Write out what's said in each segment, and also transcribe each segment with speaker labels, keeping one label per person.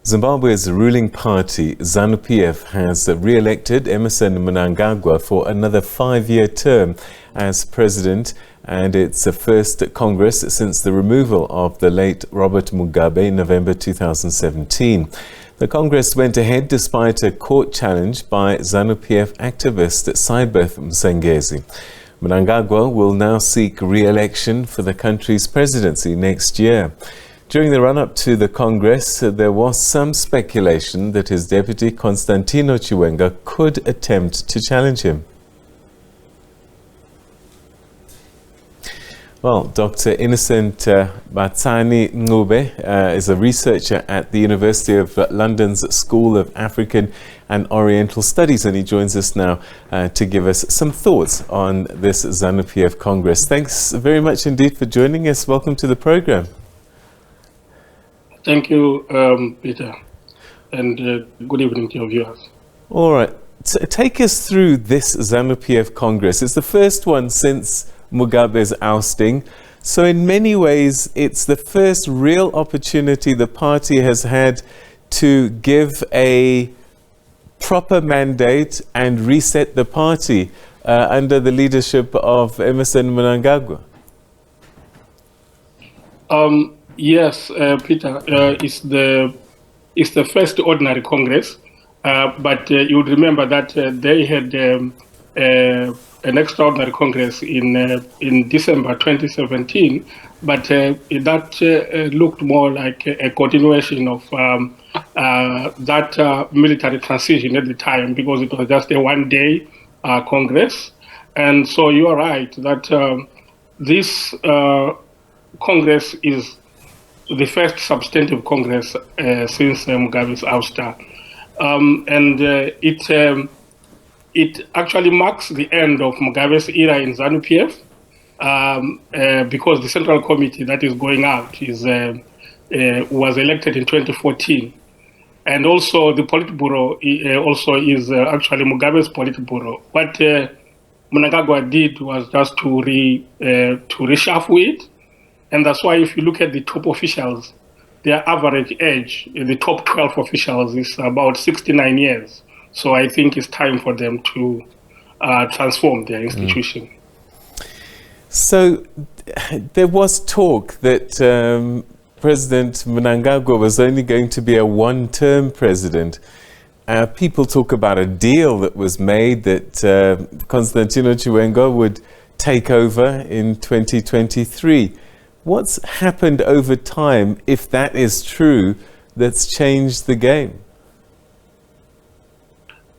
Speaker 1: Zimbabwe's ruling party, Zanu PF, has re-elected Emmerson Mnangagwa for another 5-year term as president, and it's the first Congress since the removal of the late Robert Mugabe in November 2017. The Congress went ahead despite a court challenge by Zanu PF activist Sybeth Musengezi. Mnangagwa will now seek re-election for the country's presidency next year. During the run-up to the Congress, there was some speculation that his deputy Consolidating could attempt to challenge him. Well, Dr. Innocent Batsani-Ncube is a researcher at the University of London's School of African and Oriental Studies, and he joins us now to give us some thoughts on this Zanu PF Congress. Thanks very much indeed for joining us. Welcome to the program.
Speaker 2: Thank you, Peter, and good evening to your viewers.
Speaker 1: All right. Take us through this Zanu PF Congress. It's the first one since Mugabe's ousting. So in many ways, it's the first real opportunity the party has had to give a proper mandate and reset the party under the leadership of Emmerson Mnangagwa.
Speaker 2: Yes, Peter, it's the first ordinary Congress, but you would remember that they had an extraordinary Congress in December 2017, but that looked more like a continuation of that military transition at the time, because it was just a one-day Congress. And so you are right that this Congress is the first substantive Congress since Mugabe's ouster. And it actually marks the end of Mugabe's era in Zanu PF because the Central Committee that is going out was elected in 2014. And also the Politburo also is actually Mugabe's Politburo. What Mnangagwa did was just to reshuffle it. And that's why if you look at the top officials, their average age, the top 12 officials, is about 69 years. So I think it's time for them to transform their institution.
Speaker 1: So there was talk that President Mnangagwa was only going to be a one-term president. People talk about a deal that was made that Consolidating would take over in 2023. What's happened over time, if that is true, that's changed the game?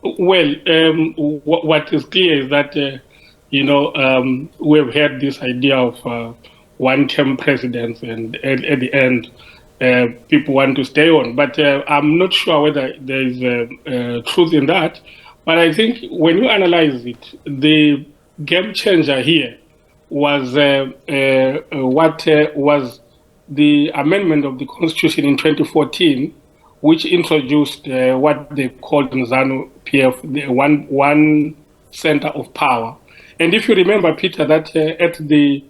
Speaker 2: Well, what is clear is that, we've had this idea of one-term presidents, and at the end, people want to stay on. But I'm not sure whether there is truth in that. But I think when you analyze it, the game changer here was what was the amendment of the Constitution in 2014, which introduced what they called in Zanu PF the one center of power. And if you remember, Peter, that at the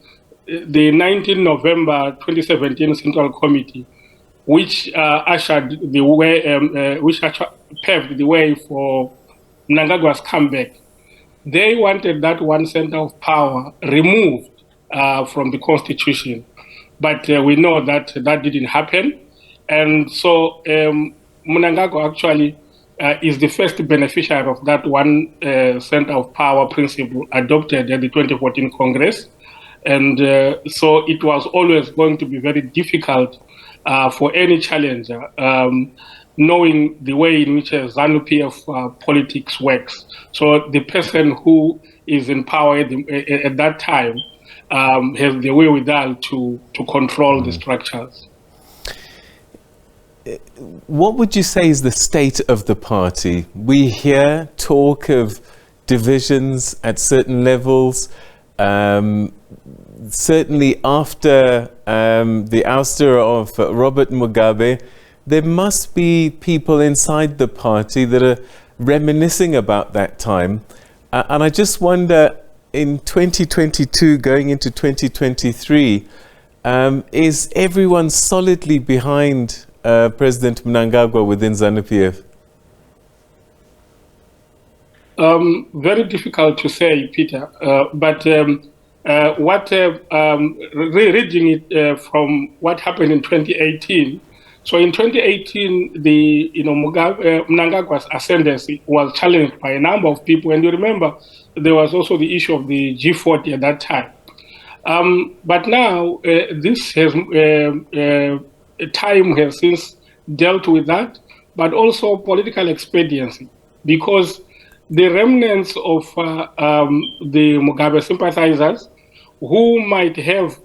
Speaker 2: 19 November 2017 Central Committee, which ushered the way, which paved the way for Mnangagwa's comeback, they wanted that one center of power removed from the Constitution. But we know that that didn't happen. And so Mnangagwa actually is the first beneficiary of that one center of power principle adopted at the 2014 Congress. And so it was always going to be very difficult for any challenger, knowing the way in which Zanu PF politics works. So the person who is in power at that time has the wherewithal to control the structures.
Speaker 1: What would you say is the state of the party? We hear talk of divisions at certain levels. Certainly after the ouster of Robert Mugabe, there must be people inside the party that are reminiscing about that time. And I just wonder, in 2022, going into 2023, is everyone solidly behind President Mnangagwa within Zanu PF?
Speaker 2: Very difficult to say, Peter. But reading it from what happened in 2018. So in 2018, the Mnangagwa's ascendancy was challenged by a number of people, and you remember there was also the issue of the G40 at that time. But now this has time has since dealt with that, but also political expediency, because the remnants of the Mugabe sympathizers who might have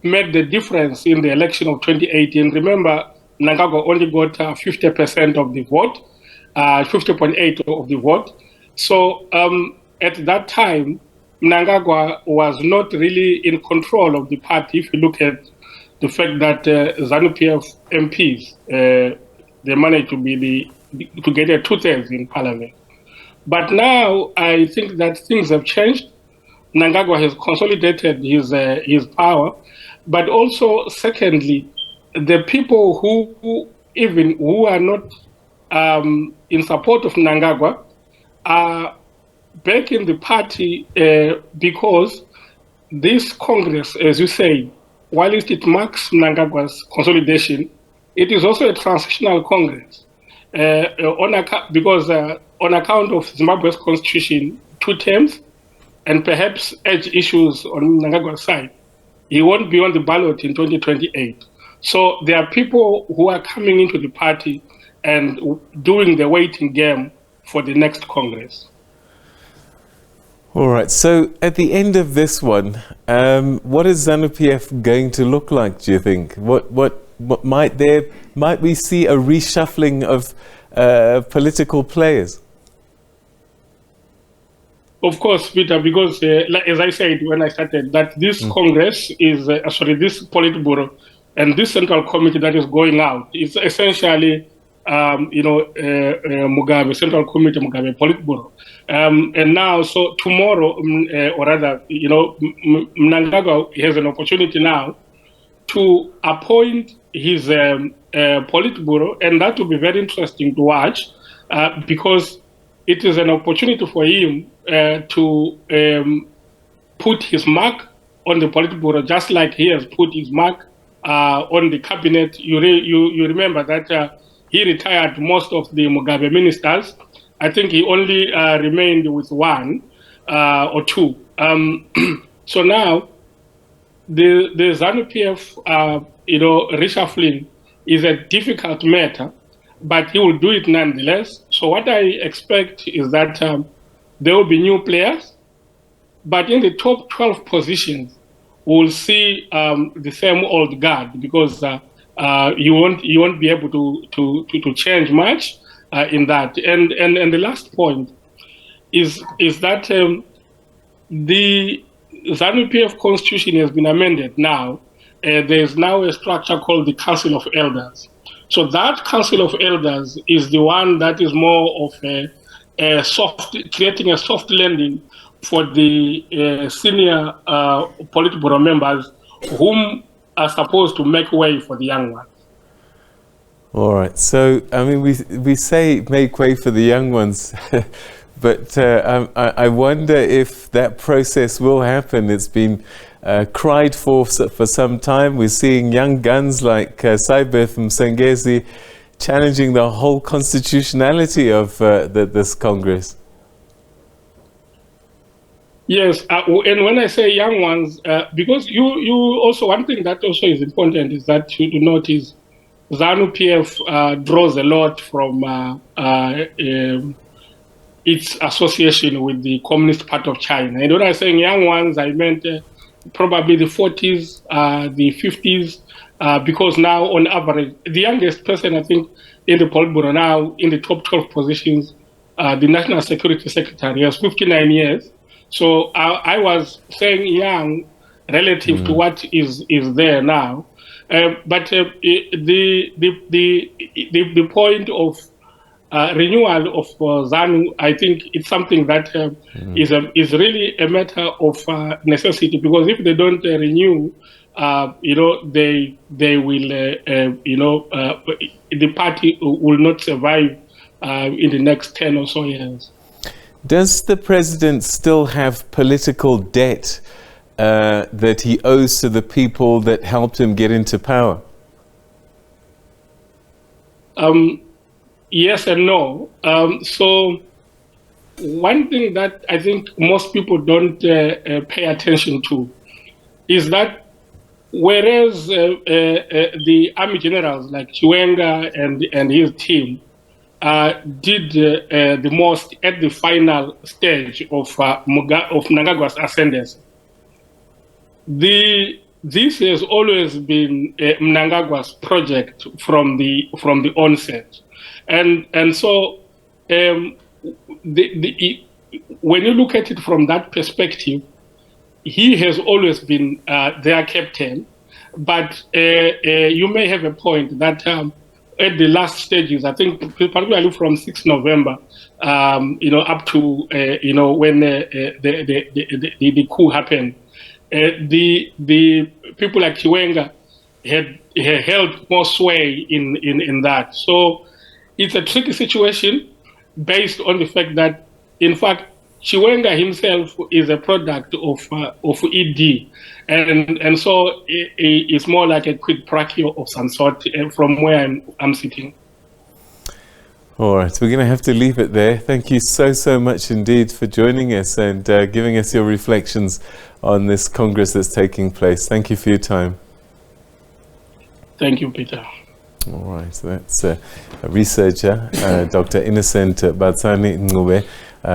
Speaker 2: made the difference in the election of 2018. Remember, Mnangagwa only got 50% of the vote, 50.8 of the vote. So at that time, Mnangagwa was not really in control of the party. If you look at the fact that Zanu PF MPs, they managed to get a 2/3 in parliament. But now I think that things have changed. Mnangagwa has consolidated his power, but also secondly, the people who are not in support of Mnangagwa are back in the party because this Congress, as you say, while it marks Mnangagwa's consolidation, it is also a transitional Congress because on account of Zimbabwe's constitution, 2 terms, and perhaps edge issues on Mnangagwa's side, he won't be on the ballot in 2028. So there are people who are coming into the party and doing the waiting game for the next Congress.
Speaker 1: All right. So at the end of this one, what is Zanu PF going to look like, do you think? What might we see a reshuffling of political players?
Speaker 2: Of course, Peter, because as I said when I started, that this Congress is, this Politburo and this Central Committee that is going out is essentially, Mugabe, Central Committee, Mugabe, Politburo. And now, so tomorrow, or rather, Mnangagwa has an opportunity now to appoint his Politburo, and that will be very interesting to watch because it is an opportunity for him to put his mark on the Politburo, just like he has put his mark on the cabinet. You remember that he retired most of the Mugabe ministers. I think he only remained with 1 or 2. So now the Zanu PF, reshuffling is a difficult matter, but he will do it nonetheless. So what I expect is that there will be new players, but in the top 12 positions, we'll see the same old guard, because you won't be able to change much in that. And the last point is that the Zanu PF constitution has been amended now. There's now a structure called the Council of Elders. So that Council of Elders is the one that is more of creating a soft landing for the senior Politburo members whom are supposed to make way for the young ones.
Speaker 1: All right. So, I mean, we say make way for the young ones, but I wonder if that process will happen. It's been cried for some time. We're seeing young guns like Sybeth Musengezi challenging the whole constitutionality of this Congress.
Speaker 2: Yes, and when I say young ones, because you also, one thing that also is important is that you notice Zanu PF draws a lot from its association with the Communist Party of China. And when I say young ones, I meant probably the 40s, the 50s, because now on average, the youngest person I think in the Politburo now in the top 12 positions, the National Security Secretary has 59 years. So I was saying young relative to what is there now. But the point of renewal of Zanu, I think it's something that is really a matter of necessity, because if they don't renew they will, the party will not survive in the next 10 or so years.
Speaker 1: Does the president still have political debt that he owes to the people that helped him get into power?
Speaker 2: Yes and no. So one thing that I think most people don't pay attention to is that whereas the army generals like Chiwenga and his team did the most at the final stage of Mnangagwa's ascendancy, this has always been Mnangagwa's project from the onset, and so when you look at it from that perspective, he has always been their captain. But you may have a point that at the last stages, I think particularly from 6 November, up to when the coup happened. The people like Chiwenga had held more sway in that. So it's a tricky situation based on the fact that, in fact, Chiwenga himself is a product of ED, and so it's more like a quid pro quo of some sort from where I'm sitting.
Speaker 1: All right, we're going to have to leave it there. Thank you so much indeed for joining us and giving us your reflections on this Congress that's taking place. Thank you for your time.
Speaker 2: Thank you, Peter.
Speaker 1: All right, so that's a researcher, Dr. Innocent Batsani-Ncube,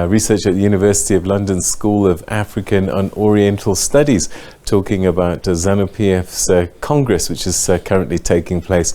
Speaker 1: researcher at the University of London School of African and Oriental Studies, talking about Zanu PF's Congress, which is currently taking place.